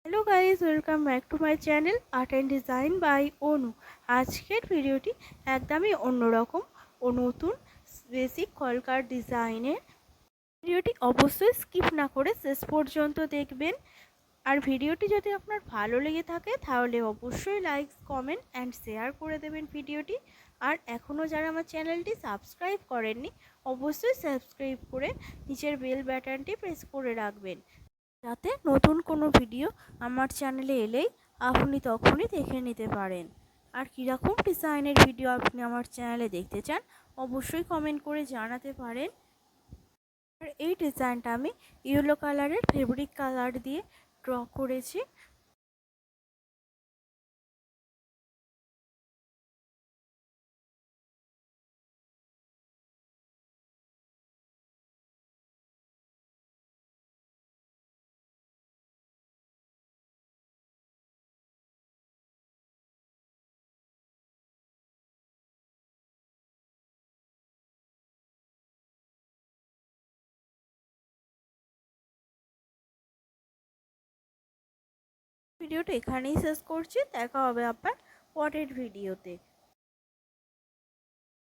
Hello guys, welcome back to my channel art and design by Anu. আজকের ভিডিওটি একদমই অন্যরকম ও নতুন বেসিক কলকার ডিজাইনের। ভিডিওটি অবশ্যই স্কিপ না করে শেষ পর্যন্ত দেখবেন। আর ভিডিওটি যদি আপনার ভালো লেগে থাকে তাহলে অবশ্যই লাইক, কমেন্ট অ্যান্ড শেয়ার করে দেবেন ভিডিওটি। আর এখনও যারা আমার চ্যানেলটি সাবস্ক্রাইব করেননি অবশ্যই সাবস্ক্রাইব করে নিচের বেল বাটনটি প্রেস করে রাখবেন, যাতে নতুন কোনো ভিডিও আমার চ্যানেলে এলেই আপনি তখনই দেখে নিতে পারেন। আর কীরকম ডিজাইনের ভিডিও আপনি আমার চ্যানেলে দেখতে চান অবশ্যই কমেন্ট করে জানাতে পারেন। আর এই ডিজাইনটা আমি ইয়েলো কালারের ফেব্রিক কালার দিয়ে ড্র করেছি। ভিডিওটা এখানেই শেষ করছি, দেখা হবে আবার পরের ভিডিওতে।